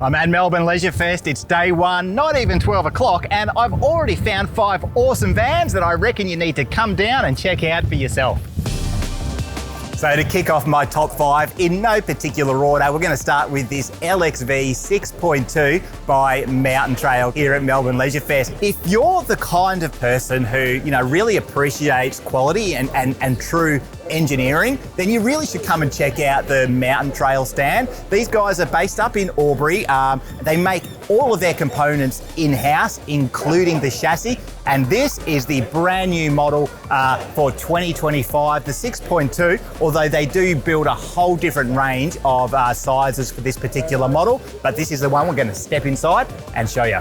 I'm at Melbourne Leisurefest, it's day one, not even 12 o'clock, and I've already found 5 awesome vans that I reckon you need to come down and check out for yourself. So to kick off my top 5, in no particular order, we're going to start with this LXV 6.2 by Mountain Trail here at Melbourne Leisurefest. If you're the kind of person who, really appreciates quality and true engineering, then you really should come and check out the Mountain Trail stand. These guys are based up in Albury. They make all of their components in-house, including the chassis. And this is the brand new model for 2025, the 6.2, although they do build a whole different range of sizes for this particular model. But this is the one we're going to step inside and show you.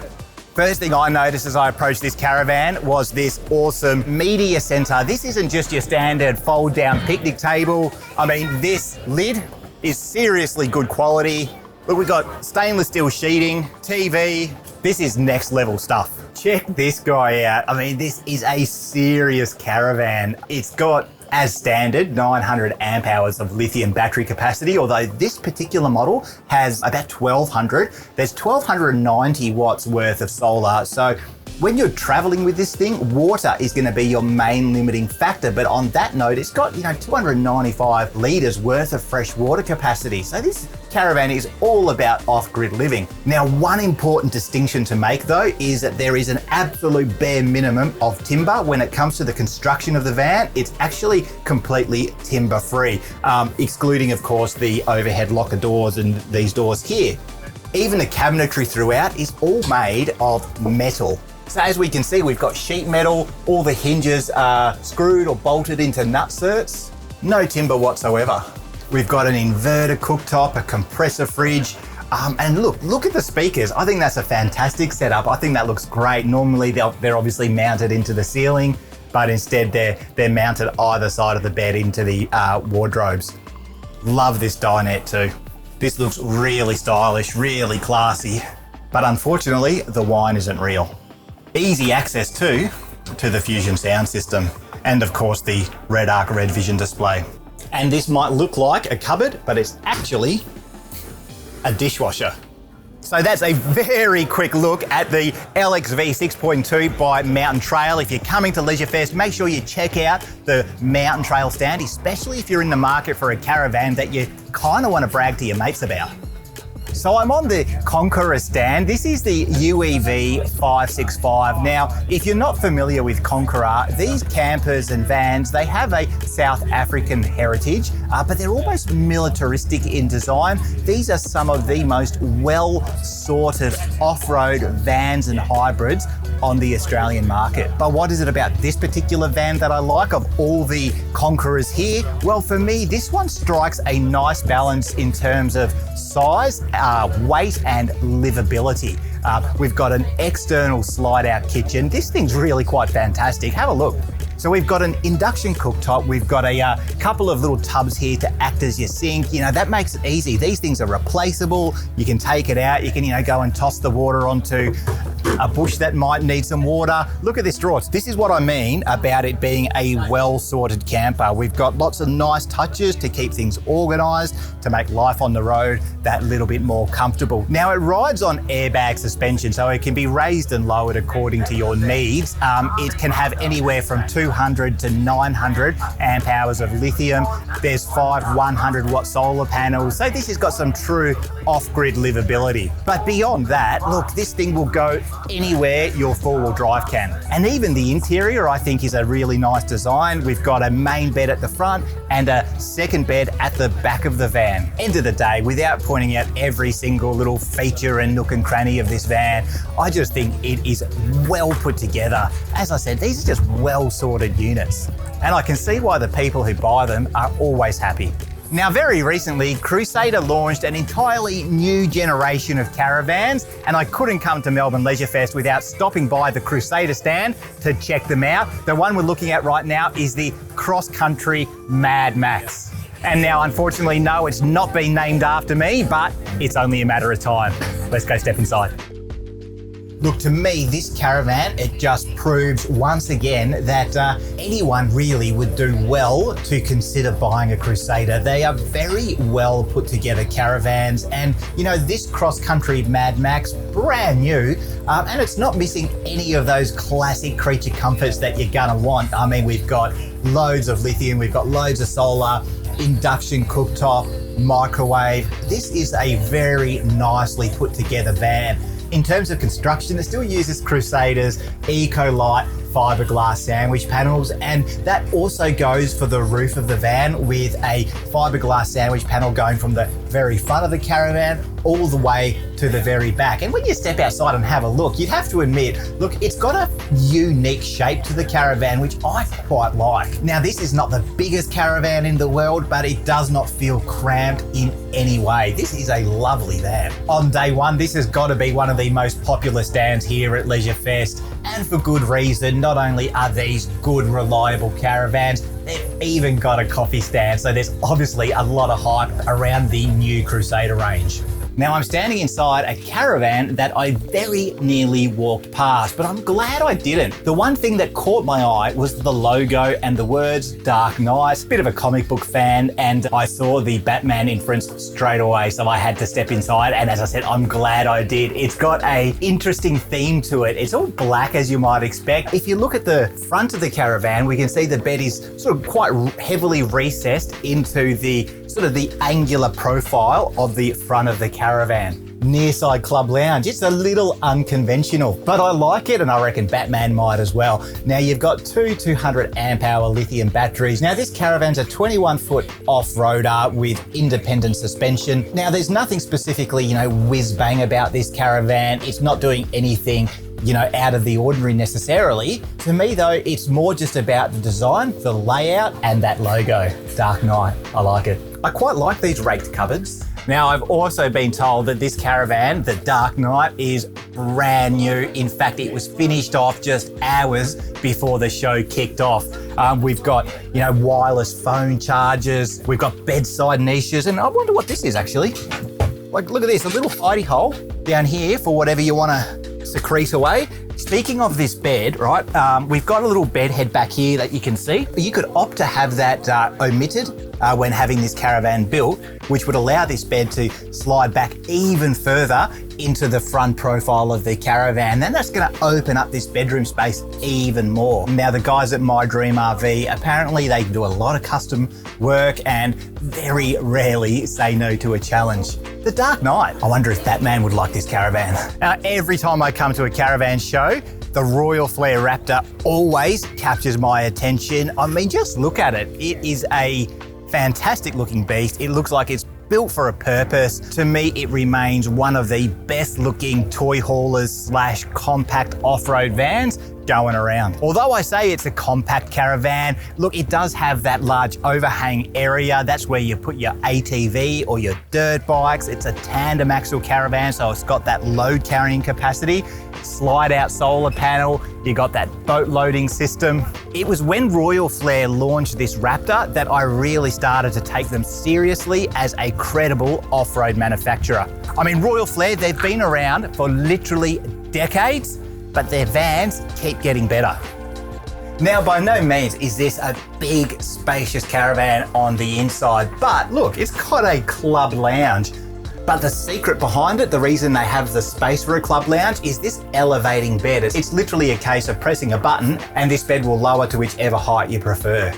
First thing I noticed as I approached this Caravan was this awesome media center. This isn't just your standard fold down picnic table. I mean, this lid is seriously good quality. Look, we've got stainless steel sheeting, TV. This is next level stuff. Check this guy out. I mean, this is a serious Caravan. It's got, as standard, 900 amp hours of lithium battery capacity, although this particular model has about 1200. There's 1290 watts worth of solar. So when you're traveling with this thing, water is going to be your main limiting factor. But on that note, it's got, 295 litres worth of fresh water capacity. So this Caravan is all about off-grid living. Now, one important distinction to make though is that there is an absolute bare minimum of timber when it comes to the construction of the van. It's actually completely timber free, excluding of course the overhead locker doors and these doors here. Even the cabinetry throughout is all made of metal. So as we can see, we've got sheet metal, all the hinges are screwed or bolted into nutserts, no timber whatsoever. We've got an inverter cooktop, a compressor fridge, and look at the speakers. I think that's a fantastic setup. I think that looks great. Normally they're obviously mounted into the ceiling, but instead they're mounted either side of the bed into the wardrobes. Love this dinette too. This looks really stylish, really classy, but unfortunately the wine isn't real. Easy access too to the Fusion sound system, and of course the Red Arc Red Vision display. And this might look like a cupboard, but it's actually a dishwasher. So that's a very quick look at the LXV 6.2 by Mountain Trail. If you're coming to Leisurefest, make sure you check out the Mountain Trail stand, especially if you're in the market for a Caravan that you kind of want to brag to your mates about. So I'm on the Conqueror stand. This is the UEV 565. Now, if you're not familiar with Conqueror, these campers and vans, they have a South African heritage, but they're almost militaristic in design. These are some of the most well-sorted off-road vans and hybrids on the Australian market. But what is it about this particular van that I like of all the Conquerors here? Well, for me, this one strikes a nice balance in terms of size, weight and livability. We've got an external slide-out kitchen. This thing's really quite fantastic. Have a look. So we've got an induction cooktop. We've got a couple of little tubs here to act as your sink. That makes it easy. These things are replaceable. You can take it out. You can, go and toss the water onto a bush that might need some water. Look at this drawer. This is what I mean about it being a well-sorted camper. We've got lots of nice touches to keep things organized, to make life on the road that little bit more comfortable. Now, it rides on airbag suspension, so it can be raised and lowered according to your needs. It can have anywhere from 200 to 900 amp hours of lithium. There's 5 100-watt solar panels. So this has got some true off-grid livability. But beyond that, look, this thing will go anywhere your four-wheel drive can. And even the interior, I think, is a really nice design. We've got a main bed at the front and a second bed at the back of the van. End of the day, without pointing out every single little feature and nook and cranny of this van, I just think it is well put together. As I said, these are just well-sorted units. And I can see why the people who buy them are always happy. Now, very recently, Crusader launched an entirely new generation of Caravans, and I couldn't come to Melbourne Leisurefest without stopping by the Crusader stand to check them out. The one we're looking at right now is the Cross Country Mad Max. And now, unfortunately, no, it's not been named after me, but it's only a matter of time. Let's go step inside. Look, to me, this caravan, it just proves once again that anyone really would do well to consider buying a Crusader. They are very well put together caravans, and you know, this cross-country Mad Max, brand new, and it's not missing any of those classic creature comforts that you're gonna want. I mean, we've got loads of lithium, we've got loads of solar, induction cooktop, microwave. This is a very nicely put together van. In terms of construction, it still uses Crusader's Eco-Lite fiberglass sandwich panels, and that also goes for the roof of the van with a fiberglass sandwich panel going from the very front of the caravan all the way to the very back. And when you step outside and have a look, you'd have to admit, look, it's got a unique shape to the caravan, which I quite like. Now, this is not the biggest caravan in the world, but it does not feel cramped in any way. This is a lovely van. On day one, this has got to be one of the most popular stands here at Leisurefest, and for good reason. Not only are these good, reliable caravans, they've even got a coffee stand, so there's obviously a lot of hype around the new Crusader range. Now, I'm standing inside a caravan that I very nearly walked past, but I'm glad I didn't. The one thing that caught my eye was the logo and the words Dark Knight. Bit of a comic book fan, and I saw the Batman inference straight away, so I had to step inside, and as I said, I'm glad I did. It's got an interesting theme to it. It's all black, as you might expect. If you look at the front of the caravan, we can see the bed is sort of quite heavily recessed into the sort of the angular profile of the front of the caravan. Nearside club lounge. It's a little unconventional, but I like it, and I reckon Batman might as well. Now, you've got two 200 amp hour lithium batteries. Now, this caravan's a 21-foot off-roader with independent suspension. Now, there's nothing specifically, you know, whiz-bang about this caravan. It's not doing anything, you know, out of the ordinary necessarily. To me though, it's more just about the design, the layout, and that logo, Dark Knight. I like it. I quite like these raked cupboards. Now, I've also been told that this caravan, the Dark Knight, is brand new. In fact, it was finished off just hours before the show kicked off. We've got, you know, wireless phone chargers, we've got bedside niches, and I wonder what this is actually. Like, look at this, a little hidey hole down here for whatever you want to secrete away. Speaking of this bed, right, we've got a little bed head back here that you can see. You could opt to have that omitted when having this caravan built, which would allow this bed to slide back even further into the front profile of the caravan. Then that's going to open up this bedroom space even more. Now, the guys at My Dream RV, apparently they do a lot of custom work and very rarely say no to a challenge. The Dark Knight. I wonder if Batman would like this caravan. Now, every time I come to a caravan show, the Royal Flair Raptor always captures my attention. I mean, just look at it. It is a fantastic looking beast. It looks like it's built for a purpose. To me, it remains one of the best looking toy haulers / compact off-road vans going around. Although I say it's a compact caravan, look, it does have that large overhang area. That's where you put your ATV or your dirt bikes. It's a tandem axle caravan, so it's got that load carrying capacity. Slide out solar panel, you got that boat loading system. It was when Royal Flair launched this Raptor that I really started to take them seriously as a credible off-road manufacturer. I mean, Royal Flair, they've been around for literally decades, but their vans keep getting better. Now, by no means is this a big, spacious caravan on the inside, but look, it's got a club lounge. But the secret behind it, the reason they have the space for a club lounge, is this elevating bed. It's literally a case of pressing a button and this bed will lower to whichever height you prefer.